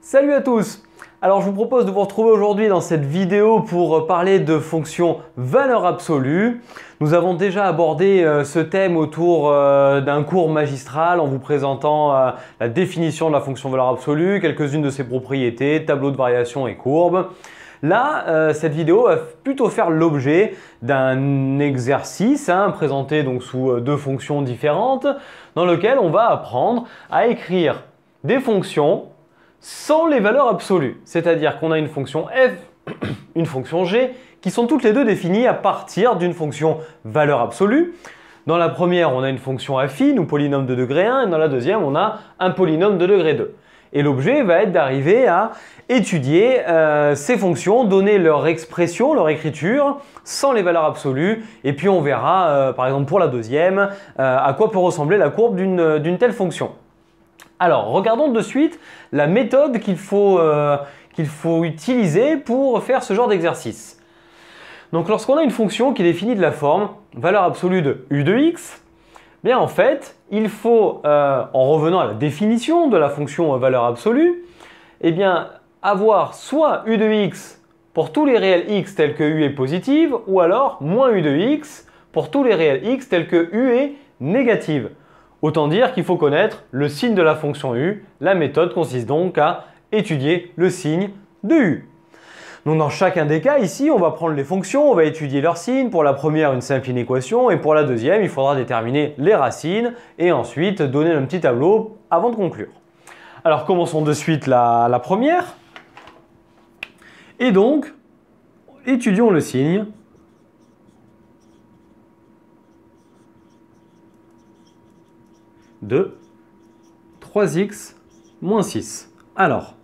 Salut à tous! Alors je vous propose de vous retrouver aujourd'hui dans cette vidéo pour parler de fonctions valeur absolue. Nous avons déjà abordé ce thème autour d'un cours magistral en vous présentant la définition de la fonction valeur absolue, quelques-unes de ses propriétés, tableau de variation et courbe. Là, cette vidéo va plutôt faire l'objet d'un exercice présenté donc sous deux fonctions différentes dans lequel on va apprendre à écrire des fonctions sans les valeurs absolues. C'est-à-dire qu'on a une fonction f, une fonction g, qui sont toutes les deux définies à partir d'une fonction valeur absolue. Dans la première, on a une fonction affine ou polynôme de degré 1, et dans la deuxième, on a un polynôme de degré 2. Et l'objet va être d'arriver à étudier ces fonctions, donner leur expression, leur écriture, sans les valeurs absolues. Et puis on verra, par exemple pour la deuxième, à quoi peut ressembler la courbe d'une telle fonction. Alors, regardons de suite la méthode qu'il faut utiliser pour faire ce genre d'exercice. Donc, lorsqu'on a une fonction qui est définie de la forme valeur absolue de u de x, bien en fait, il faut, en revenant à la définition de la fonction valeur absolue, eh bien, avoir soit u de x pour tous les réels x tels que u est positive, ou alors moins u de x pour tous les réels x tels que u est négative. Autant dire qu'il faut connaître le signe de la fonction u. La méthode consiste donc à étudier le signe de u. Donc dans chacun des cas, ici, on va prendre les fonctions, on va étudier leur signe. Pour la première, une simple inéquation, et pour la deuxième, il faudra déterminer les racines et ensuite donner un petit tableau avant de conclure. Alors commençons de suite la première. Et donc, étudions le signe de 3x moins 6. Alors,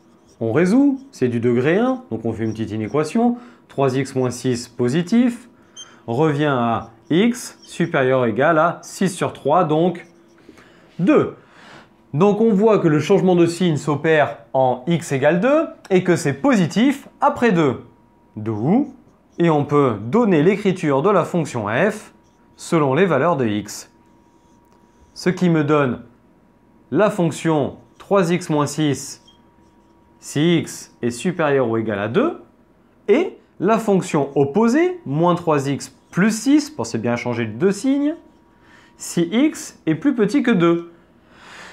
on résout, c'est du degré 1, donc on fait une petite inéquation. 3x moins 6 positif revient à x supérieur ou égal à 6 sur 3, donc 2. Donc on voit que le changement de signe s'opère en x égale 2 et que c'est positif après 2. D'où, et on peut donner l'écriture de la fonction f selon les valeurs de x. Ce qui me donne la fonction 3x moins 6 si x est supérieur ou égal à 2 et la fonction opposée, moins 3x plus 6, pensez bien à changer de deux signes, si x est plus petit que 2.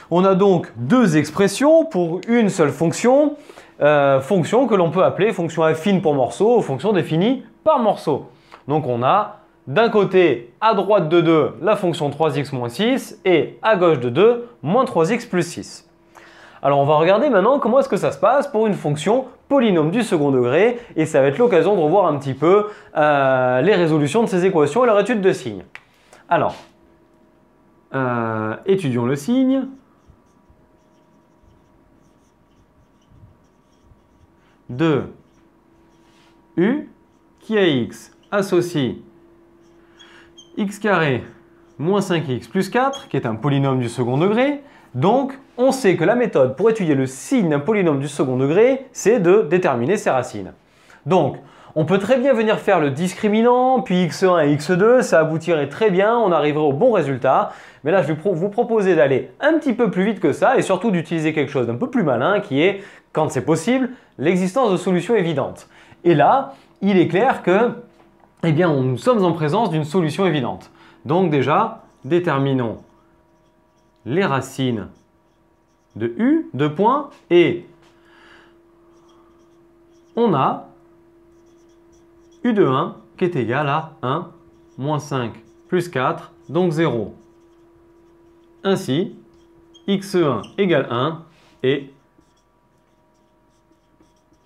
On a donc deux expressions pour une seule fonction, fonction que l'on peut appeler fonction affine pour morceau ou fonction définie par morceau. Donc on a d'un côté, à droite de 2, la fonction 3x moins 6 et à gauche de 2, moins 3x plus 6. Alors on va regarder maintenant comment est-ce que ça se passe pour une fonction polynôme du second degré et ça va être l'occasion de revoir un petit peu les résolutions de ces équations et leur étude de signes. Alors, étudions le signe. De u qui à x associe x carré moins 5x plus 4, qui est un polynôme du second degré. Donc, on sait que la méthode pour étudier le signe d'un polynôme du second degré, c'est de déterminer ses racines. Donc, on peut très bien venir faire le discriminant, puis x1 et x2, ça aboutirait très bien, on arriverait au bon résultat. Mais là, je vais vous proposer d'aller un petit peu plus vite que ça et surtout d'utiliser quelque chose d'un peu plus malin qui est, quand c'est possible, l'existence de solutions évidentes. Et là, il est clair que eh bien, nous sommes en présence d'une solution évidente. Donc déjà, déterminons les racines de u, deux points, et on a u de 1 qui est égal à 1 moins 5 plus 4, donc 0. Ainsi, x1 égale 1 et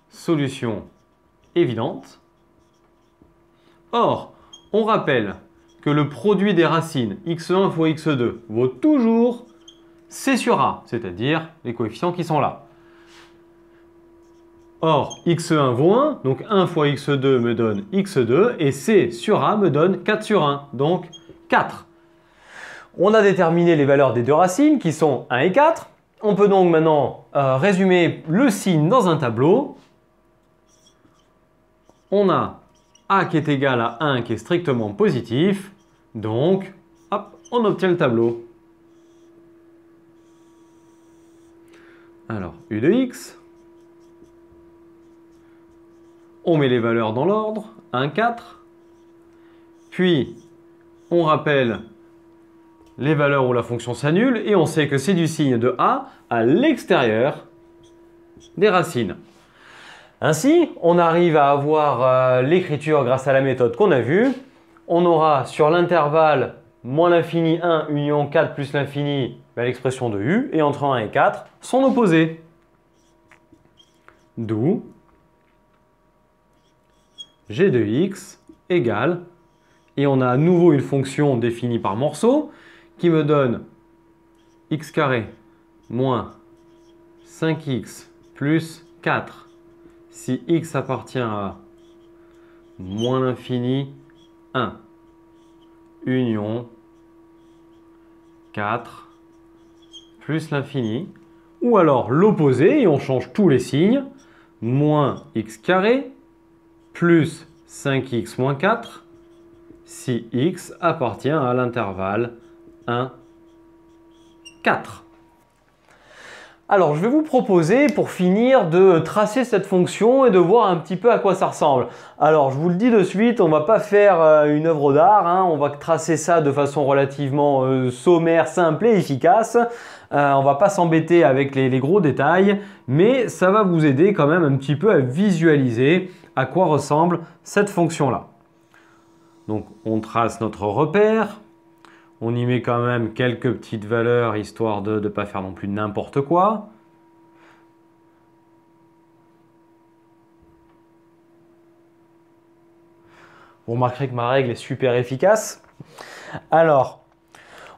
solution évidente. Or, on rappelle que le produit des racines x1 fois x2 vaut toujours c sur a, c'est-à-dire les coefficients qui sont là. Or, x1 vaut 1, donc 1 fois x2 me donne x2, et c sur a me donne 4 sur 1, donc 4. On a déterminé les valeurs des deux racines qui sont 1 et 4. On peut donc maintenant résumer le signe dans un tableau. On a a qui est égal à 1 qui est strictement positif, donc hop, on obtient le tableau. Alors, u de x On met les valeurs dans l'ordre, 1, 4. Puis, on rappelle les valeurs où la fonction s'annule et on sait que c'est du signe de A à l'extérieur des racines. Ainsi, on arrive à avoir l'écriture grâce à la méthode qu'on a vue. On aura sur l'intervalle moins l'infini 1 union 4 plus l'infini l'expression de U et entre 1 et 4 son opposé. D'où g de x égale, et on a à nouveau une fonction définie par morceau qui me donne x carré moins 5x plus 4 si x appartient à moins l'infini 1 union 4 plus l'infini, ou alors l'opposé, et on change tous les signes, moins x carré plus 5x moins 4 si x appartient à l'intervalle 1, 4. Alors, je vais vous proposer, pour finir, de tracer cette fonction et de voir un petit peu à quoi ça ressemble. Alors, je vous le dis de suite, on ne va pas faire une œuvre d'art, hein, on va tracer ça de façon relativement sommaire, simple et efficace. On ne va pas s'embêter avec les gros détails, mais ça va vous aider quand même un petit peu à visualiser à quoi ressemble cette fonction-là. Donc, on trace notre repère. On y met quand même quelques petites valeurs, histoire de ne pas faire non plus n'importe quoi. Vous remarquerez que ma règle est super efficace. Alors,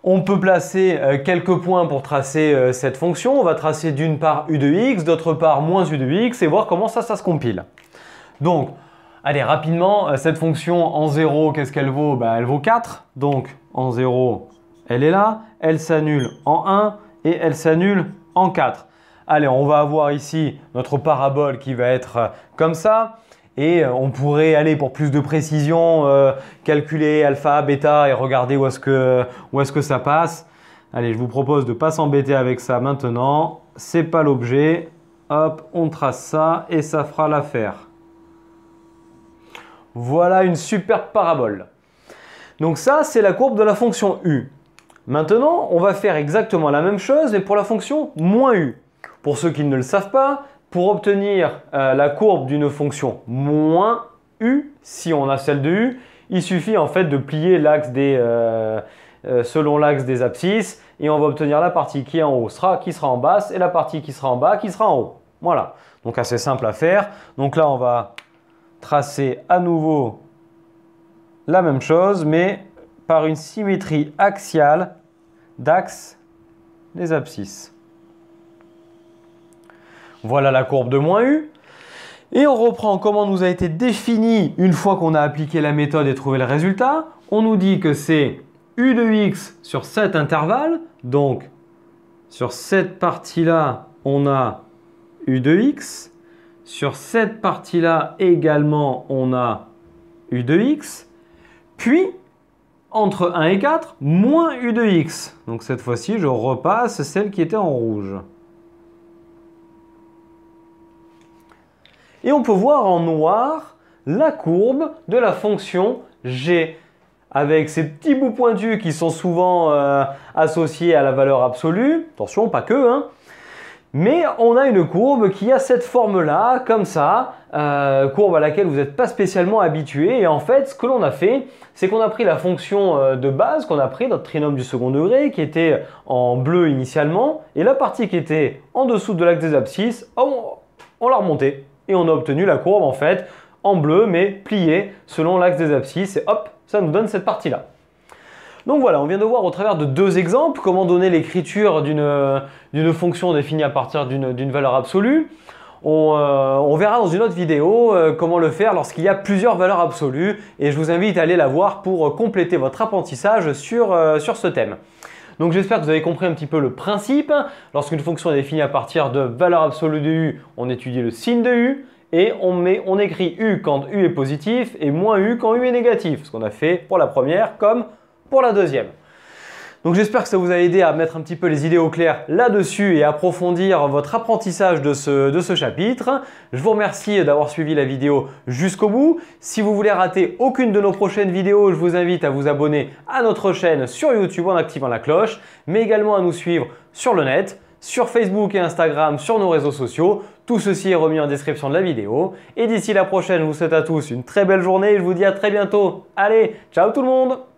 on peut placer quelques points pour tracer cette fonction. On va tracer d'une part u de x, d'autre part moins u de x, et voir comment ça se compile. Donc, allez, rapidement, cette fonction en 0, qu'est-ce qu'elle vaut? Elle vaut 4. Donc, en 0, elle est là. Elle s'annule en 1 et elle s'annule en 4. Allez, on va avoir ici notre parabole qui va être comme ça. Et on pourrait aller pour plus de précision, calculer alpha, bêta et regarder où est-ce que ça passe. Allez, je vous propose de ne pas s'embêter avec ça maintenant. Ce n'est pas l'objet. Hop, on trace ça et ça fera l'affaire. Voilà une superbe parabole. Donc ça, c'est la courbe de la fonction u. Maintenant, on va faire exactement la même chose, mais pour la fonction moins u. Pour ceux qui ne le savent pas, pour obtenir la courbe d'une fonction moins u, si on a celle de u, il suffit en fait de plier l'axe selon l'axe des abscisses et on va obtenir la partie qui est en haut qui sera en basse et la partie qui sera en bas qui sera en haut. Voilà, donc assez simple à faire. Donc là, on va tracer à nouveau la même chose, mais par une symétrie axiale d'axe des abscisses. Voilà la courbe de moins u. Et on reprend comment nous a été défini une fois qu'on a appliqué la méthode et trouvé le résultat. On nous dit que c'est u de x sur cet intervalle. Donc, sur cette partie-là, on a u de x. Sur cette partie-là également, on a u de x. Puis, entre 1 et 4, moins u de x. Donc cette fois-ci, je repasse celle qui était en rouge. Et on peut voir en noir la courbe de la fonction g, avec ces petits bouts pointus qui sont souvent associés à la valeur absolue. Attention, pas que, hein. Mais on a une courbe qui a cette forme-là, comme ça, courbe à laquelle vous n'êtes pas spécialement habitué. Et en fait, ce que l'on a fait, c'est qu'on a pris la fonction de base, qu'on a pris notre trinôme du second degré, qui était en bleu initialement, et la partie qui était en dessous de l'axe des abscisses, on l'a remontée. Et on a obtenu la courbe en fait en bleu, mais pliée selon l'axe des abscisses, et hop, ça nous donne cette partie-là. Donc voilà, on vient de voir au travers de deux exemples comment donner l'écriture d'une fonction définie à partir d'une valeur absolue. On verra dans une autre vidéo comment le faire lorsqu'il y a plusieurs valeurs absolues et je vous invite à aller la voir pour compléter votre apprentissage sur ce thème. Donc j'espère que vous avez compris un petit peu le principe. Lorsqu'une fonction est définie à partir de valeur absolue de u, on étudie le signe de u et on écrit u quand u est positif et moins u quand u est négatif. Ce qu'on a fait pour la première comme pour la deuxième. Donc j'espère que ça vous a aidé à mettre un petit peu les idées au clair là-dessus et approfondir votre apprentissage de ce chapitre. Je vous remercie d'avoir suivi la vidéo jusqu'au bout. Si vous voulez rater aucune de nos prochaines vidéos, je vous invite à vous abonner à notre chaîne sur YouTube en activant la cloche, mais également à nous suivre sur le net, sur Facebook et Instagram, sur nos réseaux sociaux. Tout ceci est remis en description de la vidéo. Et d'ici la prochaine, je vous souhaite à tous une très belle journée et je vous dis à très bientôt. Allez, ciao tout le monde!